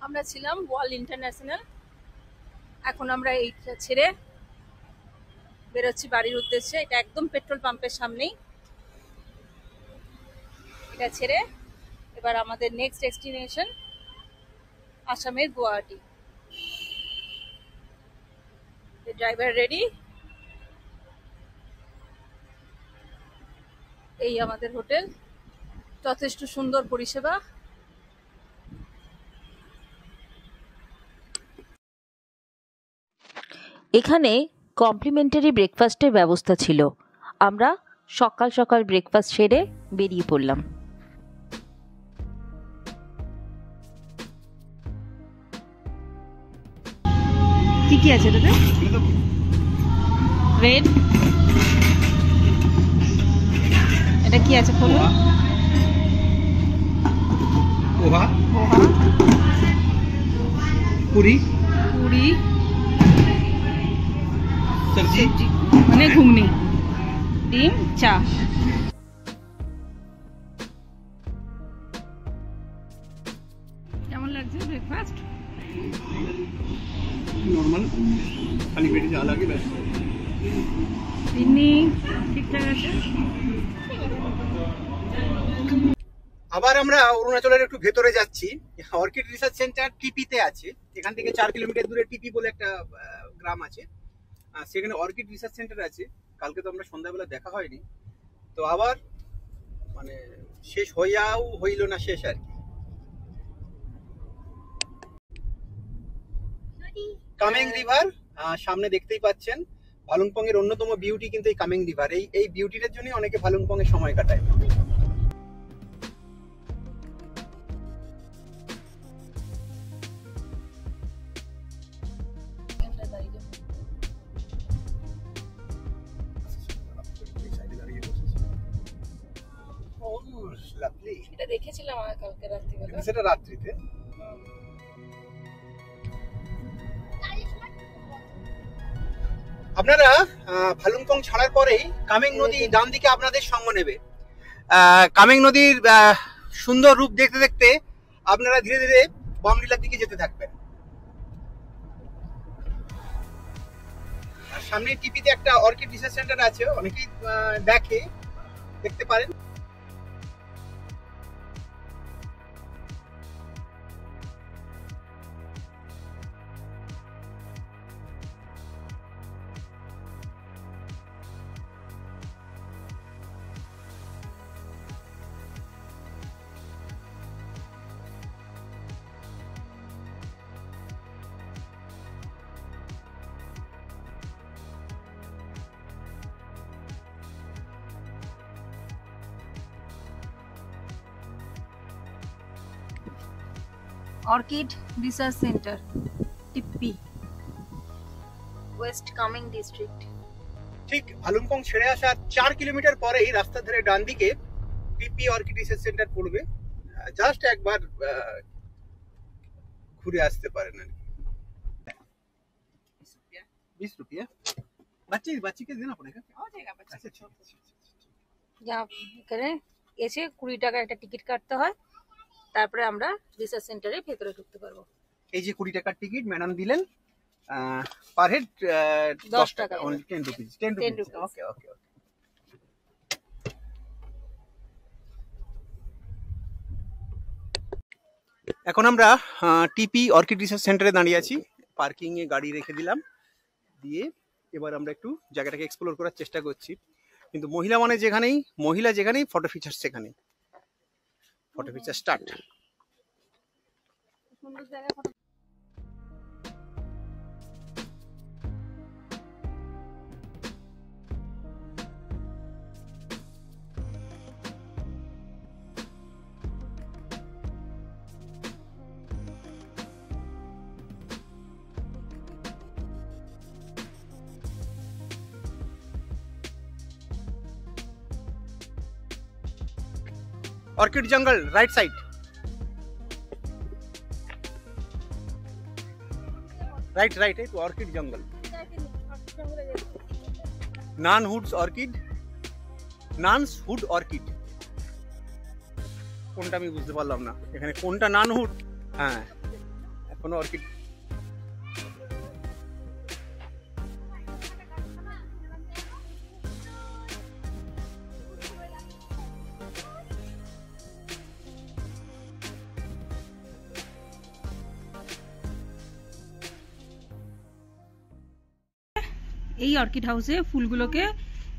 আমরা ছিলাম world international. এখন আমরা এইটা ছেড়ে বেরোচ্ছি বাড়ির উদ্দেশ্যে। এটা একদম পেট্রোল পাম্পের সামনেই। এটা ছেড়ে এবার আমাদের নেক্সট ডেস্টিনেশন আসামের গুয়াহাটি। Driver ready. এই আমাদের হোটেল, যথেষ্ট সুন্দর পরিষেবা। এখানে কমপ্লিমেন্টারি ব্রেকফাস্টের ব্যবস্থা ছিল। আমরা সকাল সকাল ব্রেকফাস্ট সেরে বেরিয়ে পড়লাম। কি কি আছে এটাতে? রেড, এটা কি আছে? খোলো। পোহা, পুরি, পুরি, সবজি মানে ঘুগনি, ডিম, চা। কেমন লাগছে ব্রেকফাস্ট? নর্মাল, খালি পেটে যা লাগে ব্যাস। চিনি ঠিকঠাক আছে। আবার আমরা অরুণাচলের একটু ভেতরে যাচ্ছি। অর্কিড রিসার্চ সেন্টার টিপিতে আছে। এখান থেকে 4 কিলোমিটার দূরে টিপি বলে একটা গ্রাম আছে, সেখানে অর্কিড রিসার্চ সেন্টার আছে। কালকে তো আমরা সন্ধ্যাবেলা দেখা হয়নি, তো আবার মানে শেষ হইয়াও হইল না শেষ আর কি। কামেং রিভার সামনে দেখতেই পাচ্ছেন। ভালুংপং এর অন্যতম বিউটি কিন্তু এই কামেং রিভার। এই বিউটিটার জন্য অনেকে ভালুংপং এ সময় কাটায়। এটা দেখেছিলাম কালকে রাত্রিবেলা। সেটা রাত্রিতে। আপনারা ভালুংপং ছাড়ার পরেই কামেং নদী ডান দিকে আপনাদের সঙ্গ নেবে। কামেং নদীর সুন্দর রূপ দেখতে দেখতে আপনারা ধীরে ধীরে বমডিলার দিকে যেতে থাকবেন। আর সামনে টিপিতে একটা অর্কিড রিসার্চ সেন্টার আছে, অনেকেই দেখতে পারেন। Orchid research centre, Tippi, West Kameng district. ঠিক ভালুংপং ছেড়ে আসার 4 কিলোমিটার পরেই রাস্তার ধারে ডান দিকে টিপি অর্কিড রিসার্চ সেন্টার পড়বে। জাস্ট একবার ঘুরে আসতে পারেন আর কি। 20 रुपया बच्चे के देना पड़ेगा क्या? हो जाएगा बच्चे। अच्छा যা এখানে এসে 20 টাকা একটা টিকিট কাটতে হয়, তারপরে আমরা রিসার্চ সেন্টারে ভেতরে ঢুকতে পারবো। এই যে 20 টাকার টিকিট ম্যাডাম দিলেন, পার হেড 10 টাকা, অনলি 10 রুপিস। 10 রুপিস। ওকে ওকে ওকে। এখন আমরা টিপি অর্কিড রিসার্চ সেন্টারে দাঁড়িয়ে আছি। পার্কিং এ গাড়ি রেখে দিলাম, দিয়ে এবার আমরা একটু জায়গাটাকে এক্সপ্লোর করার চেষ্টা করছি। কিন্তু মহিলা যেখানেই ফটো ফিচার সেখানেই। Photo feature start. সুন্দর জায়গা। ऑर्किड जंगल राइट साइड। राइट राइट है तो ऑर्किड जंगल। नानहुड्स ऑर्किड, नान्स हुड ऑर्किड। কোনটা আমি বুঝতে পারলাম না এখানে কোনটা নানহুড। হ্যাঁ এখনো অর্কিড এই অর্কিড হাউসে ফুলগুলোকে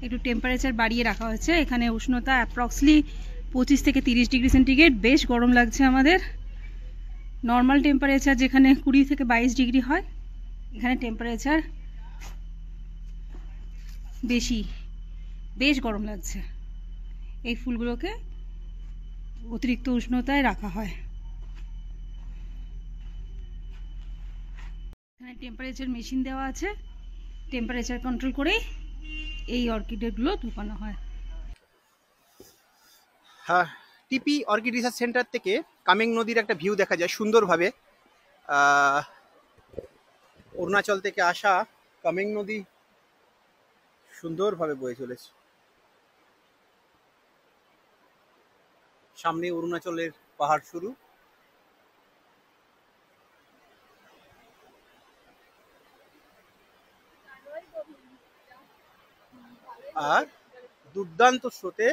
একটু টেম্পারেচার বাড়িয়ে রাখা হয়েছে। এখানে উষ্ণতা অ্যাপ্রক্সলি 25 থেকে 30 ডিগ্রি সেন্টিগ্রেড। বেশ গরম লাগছে আমাদের। নর্মাল টেম্পারেচার যেখানে 20 থেকে 22 ডিগ্রি হয়, এখানে টেম্পারেচার বেশি, বেশ গরম লাগছে। এই ফুলগুলোকে অতিরিক্ত উষ্ণতায় রাখা হয়। এখানে টেম্পারেচার মেশিন দেওয়া আছে, টেম্পারেচার কন্ট্রোল করে এই অর্কিডগুলো ঢুকানো হয়। হ্যাঁ, টিপি অর্কিড রিসার্চ সেন্টার থেকে কামেং নদীর একটা ভিউ দেখা যায় সুন্দরভাবে। অরুণাচল থেকে আসা কামেং নদী সুন্দরভাবে বয়ে চলেছে। সামনে অরুণাচলের পাহাড় শুরু। আর দুর্দান্ত স্রোতে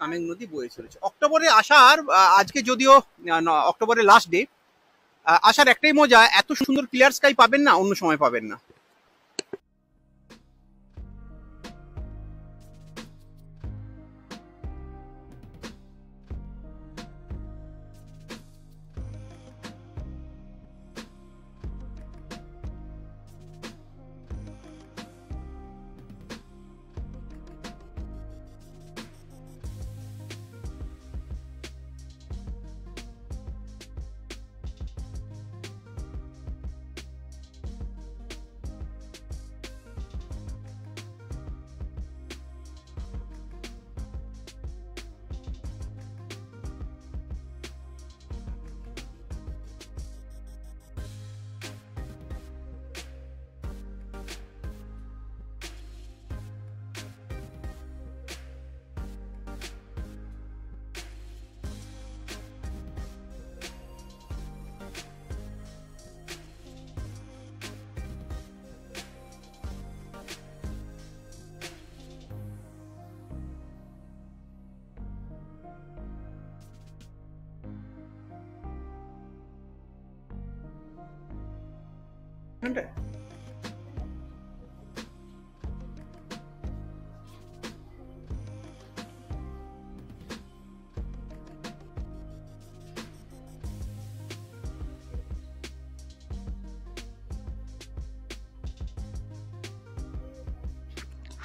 কামেং নদী বয়ে চলেছে। অক্টোবরে আসার আজকে যদিও অক্টোবরের লাস্ট ডে, আসার একটাই মজা, এত সুন্দর ক্লিয়ার স্কাই পাবেন না, অন্য সময় পাবেন না।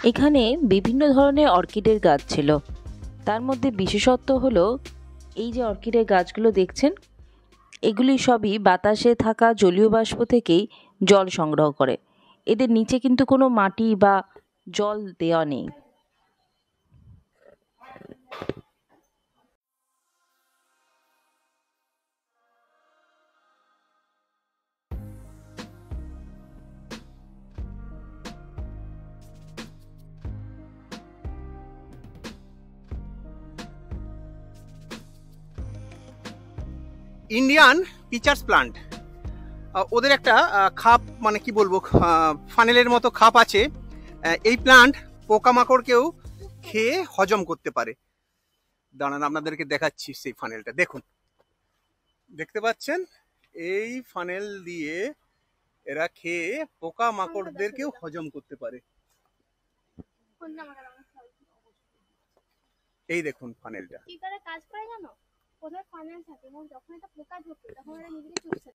এখানে বিভিন্ন ধরনের অর্কিডের গাছ ছিল। তার মধ্যে বিশেষত্ব হলো এই যে অর্কিডের গাছগুলো দেখছেন, এগুলি সবই বাতাসে থাকা জলীয় বাষ্প থেকেই জল সংগ্রহ করে। এদের নিচে কিন্তু কোনো মাটি বা জল দেওয়া নেই। ইন্ডিয়ান পিচার্স প্লান্ট, ওদের একটা খাপ, মানে কি বলবো, ফানেলের মতো খাপ আছে। এই প্লান্ট পোকামাকড়কেও খেয়ে হজম করতে পারে। দাঁড়ান, আপনাদেরকে দেখাচ্ছি সেই ফানেলটা। দেখুন, দেখতে পাচ্ছেন, এই ফানেল দিয়ে এরা খেয়ে পোকামাকড়দেরকেও হজম করতে পারে। এই দেখুন ফানেলটা কি করে কাজ করে জানো? কোথায় ফানেল থাকে এবং যখন এটা পোকা ঢোকে তখন এটা নিজেকে চুপসে।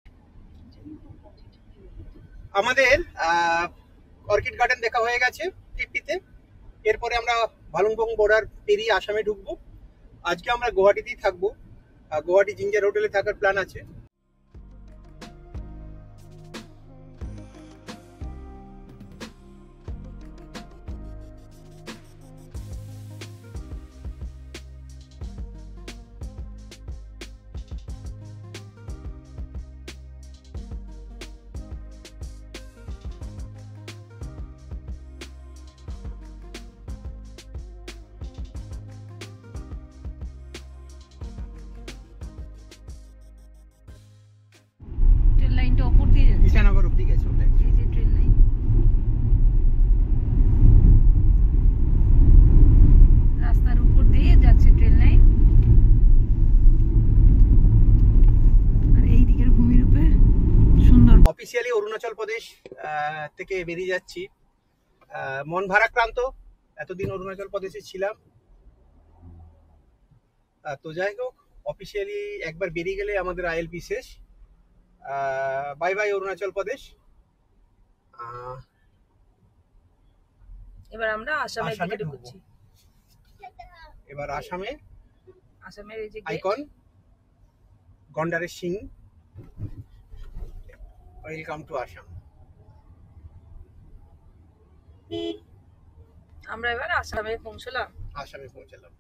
আমাদের অর্কিড গার্ডেন দেখা হয়ে গেছে টিপিতে। এরপরে আমরা ভালুংবং বর্ডার পেরিয়ে আসামে ঢুকবো। আজকে আমরা গুয়াহাটিতেই থাকবো। গুয়াহাটি জিঞ্জার হোটেলে থাকার প্ল্যান আছে। অফিসিয়ালি অরুণাচল প্রদেশ থেকে বেরিয়ে যাচ্ছি। মন ভারাক্রান্ত, এতদিন অরুণাচল প্রদেশে ছিলাম। তো যাই হোক, অফিসিয়ালি একবার বেরিয়ে গেলে আমাদের আইএলপি শেষ। Bye bye Arunachal Pradesh. এবার আমরা আসামের আসামে দিকে ঢুকবো। ঢুকছি। এবার আসামের এই যে gate, আইকন গন্ডারের সিং। Welcome to Assam. আমরা এবার আসামে পৌঁছলাম। আসামে পৌঁছালাম।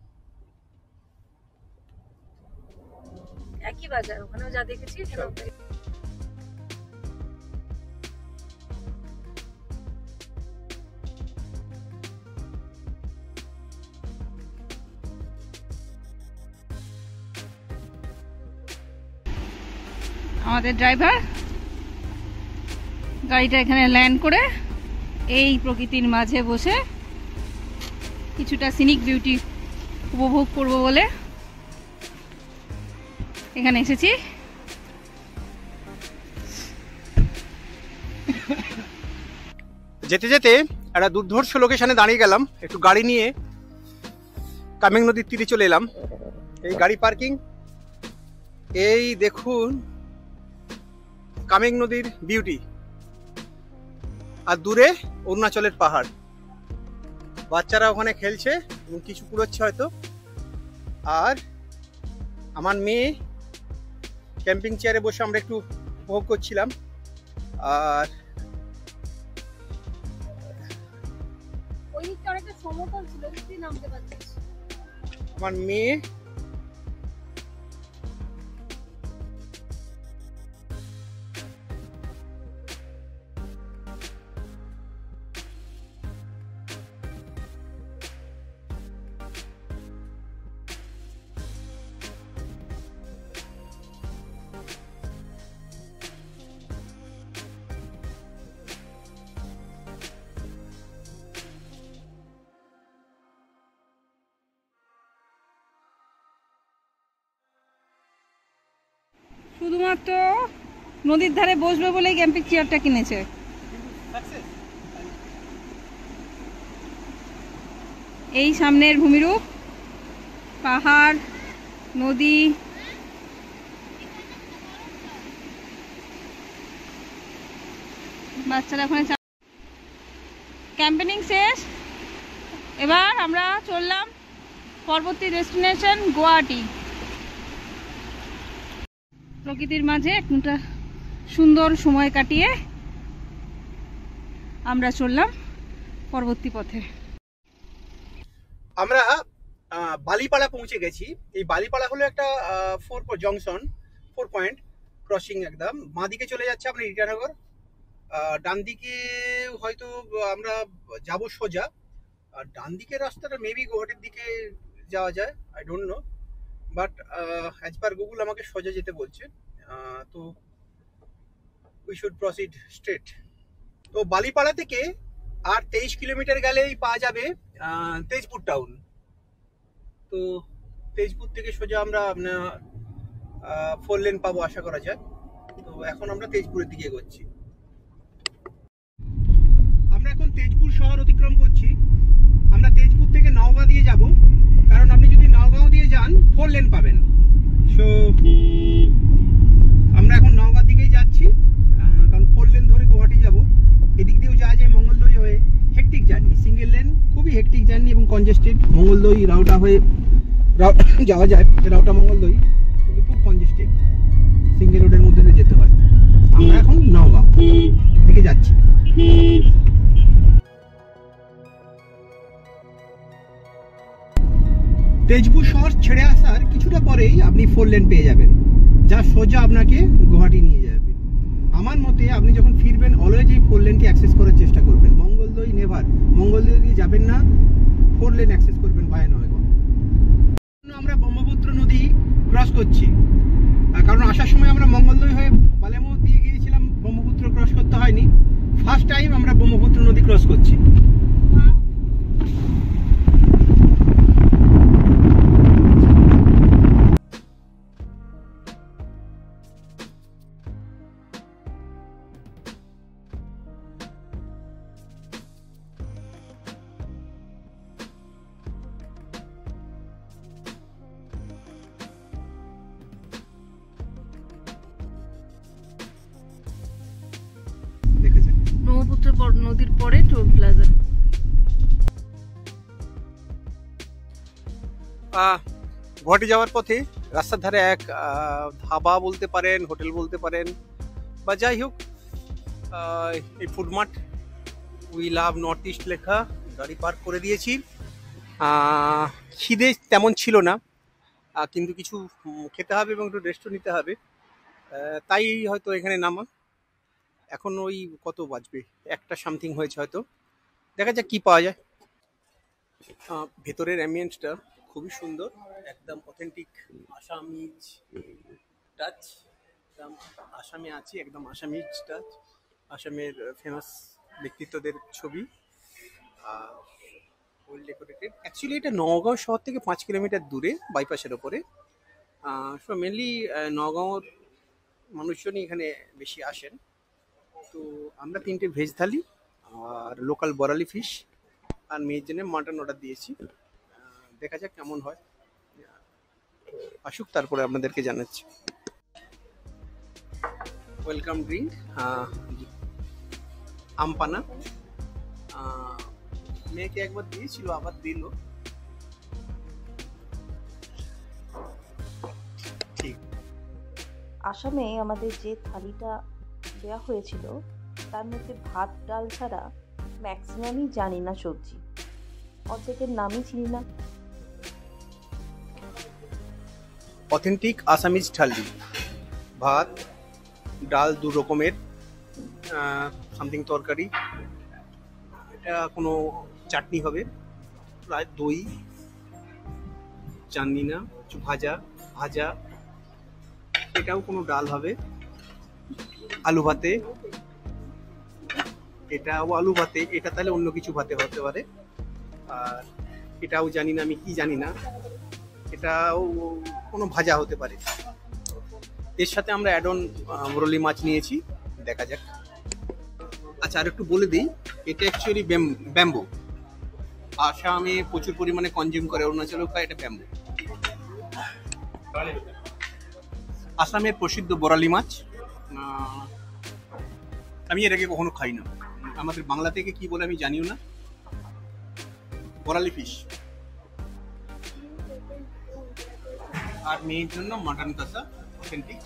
একই বাজার, ওখানেও যা দেখেছি সব। আমাদের ড্রাইভার গাড়িটা এখানে ল্যান্ড করে এই প্রকৃতির মাঝে বসে কিছুটা সিনিক বিউটি উপভোগ করব বলে এখানে এসেছি। যেতে যেতে একটা দুর্ধর্ষ লোকেশনে দাঁড়িয়ে গেলাম, একটু গাড়ি নিয়ে কামেং নদীর তীরে চলে এলাম। এই গাড়ি পার্কিং, এই দেখুন কামেং নদীর বিউটি, আর দূরে অরুণাচলের পাহাড়। বাচ্চারা ওখানে খেলছে এবং কিছু কুড়োচ্ছে হয়তো। আর আমার মেয়ে ক্যাম্পিং চেয়ারে বসে আমরা একটু উপভোগ করছিলাম। আর ওই দিকটা অনেকটা সমতল ছিল, ওই দিক দিয়ে নামতে পারছিস। আমার মেয়ে শুধুমাত্র নদীর ধারে বসবে বলেই ক্যাম্পিং চেয়ারটা কিনেছে। এই সামনের ভূমিরূপ, পাহাড়, নদী, বাচ্চারা ওখানে ক্যাম্পেনিং শেষ। এবার আমরা চললাম পরবর্তী ডেস্টিনেশন গুয়াহাটি। প্রকৃতির মাঝে একটা সুন্দর সময় কাটিয়ে আমরা চললাম পরবর্তী পথে। আমরা বালিপাড়া পৌঁছে গেছি। এই বালিপাড়া হলো একটা 4 পয়েন্ট ক্রসিং। একদম বাঁ দিকে চলে যাচ্ছে আপনার ইটানগর, ডান দিকে হয়তো আমরা যাব সোজা। আর ডান দিকের রাস্তাটা মেবি গুয়াহাটির দিকে যাওয়া যায়, I don't know, but as per Google আমাকে সোজা যেতে বলছে। তো উই শুড প্রসিড স্ট্রেট। তো বালিপাড়া থেকে আর 23 কিলোমিটার গেলেই পাওয়া যাবে তেজপুর টাউন। তো তেজপুর থেকে সোজা আমরা 4 লেন পাবো আশা করা যায়। তো এখন আমরা তেজপুরের দিকে এগোচ্ছি। আমরা এখন তেজপুর শহর অতিক্রম করছি। আমরা তেজপুর থেকে নওগাঁ দিয়ে যাব, কারণ আপনি যদি নওগাঁও দিয়ে যান 4 লেন পাবেন। সো আমরা এখন নওগাঁর দিকেই যাচ্ছি, কারণ 4 লেন ধরে গুয়াহাটি যাব। এদিক দিয়েও যাওয়া যায় মঙ্গলদৈ হয়ে। হেকটিক জার্নি, সিঙ্গেল লেন, খুবই হেকটিক জার্নি এবং কনজেস্টেড। মঙ্গলদৈ রাউটা হয়ে যাওয়া যায়, রাউটা মঙ্গলদৈ, কিন্তু খুব কনজেস্টেড, সিঙ্গেল রোডের মধ্যে দিয়ে যেতে হয়। আমরা এখন নওগাঁ দিকে যাচ্ছি। তেজপুর শহর ছেড়ে আসার কিছুটা পরেই আপনি 4 লেন পেয়ে যাবেন, যা সোজা আপনাকে গুয়াহাটি নিয়ে যাবে। আমার মতে আপনি যখন ফিরবেন অলওয়েজ এই 4 লেনকে অ্যাক্সেস করার চেষ্টা করবেন। মঙ্গলদৈ নেভার, মঙ্গলদৈ দিয়ে যাবেন না, 4 লেন অ্যাক্সেস করবেন ভায়া নয়গঞ্জ। আমরা ব্রহ্মপুত্র নদী ক্রস করছি, কারণ আসার সময় আমরা মঙ্গলদৈ হয়ে বালেমো দিয়ে গিয়েছিলাম, ব্রহ্মপুত্র ক্রস করতে হয়নি। ফার্স্ট টাইম আমরা ব্রহ্মপুত্র নদী ক্রস করছি। ব্রহ্মপুত্র নদীর পরে টোল প্লাজা। গুয়াহাটি যাওয়ার পথে রাস্তার ধারে এক ধাবা বলতে পারেন, হোটেল বলতে পারেন, বা যাই হোক এই food mart we love north east লেখা, গাড়ি পার্ক করে দিয়েছি। খিদে তেমন ছিল না, কিন্তু কিছু খেতে হবে এবং একটু রেস্টও নিতে হবে, তাই হয়তো এখানে নামা। এখন ওই কত বাজবে, 1টা সামথিং হয়েছে হয়তো, দেখা যাক কি পাওয়া যায়। ভেতরের অ্যাম্বিয়েন্সটা খুবই সুন্দর, একদম অথেন্টিক আসামিজ টাচ, একদম আসামে আছি, একদম আসামিজ টাচ, আসামের ফেমাস ব্যক্তিত্বদের ছবি, ওয়েল ডেকোরেটেড। অ্যাকচুয়ালি এটা নওগাঁও শহর থেকে 5 কিলোমিটার দূরে, বাইপাসের ওপরে। সো মেনলি নওগাঁওর মানুষজনই এখানে বেশি আসেন। তো আমরা 3টে ভেজ থালি আর লোকাল বরালি ফিশ আর মেয়ের জন্য মাটন অর্ডার দিয়েছি। দেখা যাক কেমন হয়, আসুক তারপরে আপনাদেরকে জানাচ্ছি। ওয়েলকাম ড্রিঙ্ক আমপানা, মেয়েকে একবার দিয়েছিল, আবার দিল। ঠিক আসামে আমাদের যে থালিটা দেওয়া হয়েছিল তার মধ্যে ভাত ডাল ছাড়া ম্যাক্সিমামই জানি না সবজি, অর্ধেকের নামই চিনি না। অথেন্টিক আসামিজ থালি, ভাত ডাল 2 রকমের, সামথিং তরকারি, এটা কোনো চাটনি হবে, প্রায় দই, চাটনি না, কিছু ভাজা ভাজা, এটাও কোনো ডাল হবে, আলু ভাতে, এটাও আলু ভাতে, এটা তাহলে অন্য কিছু ভাতে হতে পারে। আর এটাও জানি না, আমি কি জানি না, এটাও কোনো ভাজা হতে পারে। এর সাথে আমরা অ্যাড অন মুরলি মাছ নিয়েছি, দেখা যাক। আচ্ছা, আর একটু বলে দিই, এটা অ্যাকচুয়ালি ব্যাম্বু, আসামে প্রচুর পরিমাণে কনজিউম করে, অরুণাচলেও খায়, এটা ব্যাম্বু। আসামের প্রসিদ্ধ বরালি মাছ, আমি এর আগে কখনো খাই না, আমাদের বাংলা থেকে কি বলে আমি জানিও না। বরালি ফিশ আর মেয়ের জন্য মাটন কষা অথেন্টিক।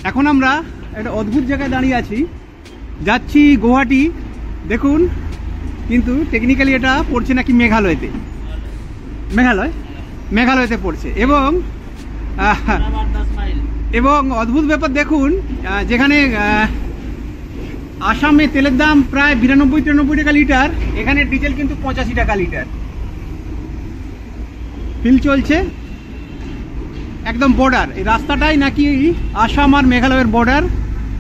এখন আমরা একটা অদ্ভুত জায়গায় দাঁড়িয়ে আছি, যাচ্ছি গুয়াহাটি। দেখুন, কিন্তু টেকনিক্যালি এটা পড়ছে নাকি মেঘালয়তে, মেঘালয়তে পড়ছে। এবং অদ্ভুত ব্যাপার দেখুন, যেখানে আসামে তেলের দাম প্রায় 92-93 টাকা লিটার, এখানে ডিজেল কিন্তু 85 টাকা লিটার। ফিল চলছে, একদম বর্ডার, এই রাস্তাটাই নাকি আসাম আর মেঘালয়ের বর্ডার।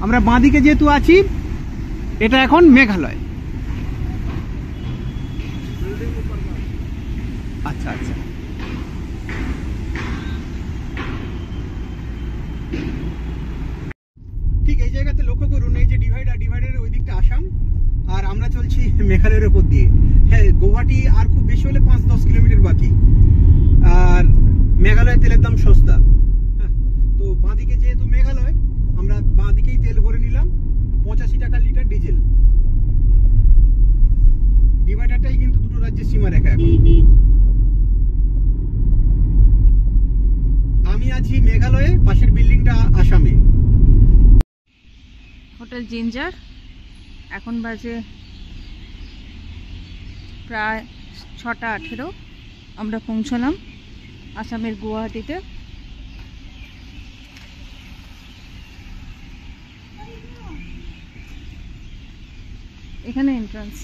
আমরা বাঁদিকে যেহেতু আছি, এটা এখন মেঘালয়। আচ্ছা আচ্ছা, ঠিক এই জায়গাতে লক্ষ্য করুন, এই যে ডিভাইডারের ওই দিকটা আসাম, আর আমরা চলছি মেঘালয়ের উপর দিয়ে। হ্যাঁ, গুয়াহাটি আর খুব বেশি হলে 5-10 কিলোমিটার বাকি, আর মেঘালয়ে তেলের দাম সস্তা। তো বাঁদিকে যেহেতু মেঘালয়, আমরা বাঁদিকেই তেল ভরে নিলাম, 85 টাকা লিটার ডিজেল। ডিভাইডারটাই কিন্তু দুটো রাজ্যের সীমা রেখা। এখন আমি আছি মেঘালয়ে, পাশের বিল্ডিংটা আসামে। হোটেল জিঞ্জার, এখন বাজে প্রায় 6টা 18। আমরা পৌঁছলাম আসামের গুয়াহাটিতে। এখানে এন্ট্রান্স।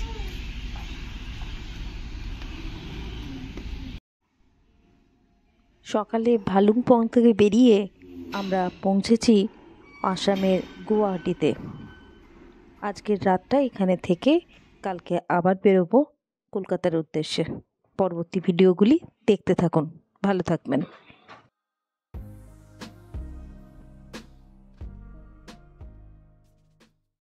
সকালে ভালুকপং থেকে বেরিয়ে আমরা পৌঁছেছি আসামের গুয়াহাটিতে। আজকের রাতটা এখানে থেকে কালকে আবার বেরোবো কলকাতার উদ্দেশ্যে। পরবর্তী ভিডিওগুলি দেখতে থাকুন, ভালো থাকবেন।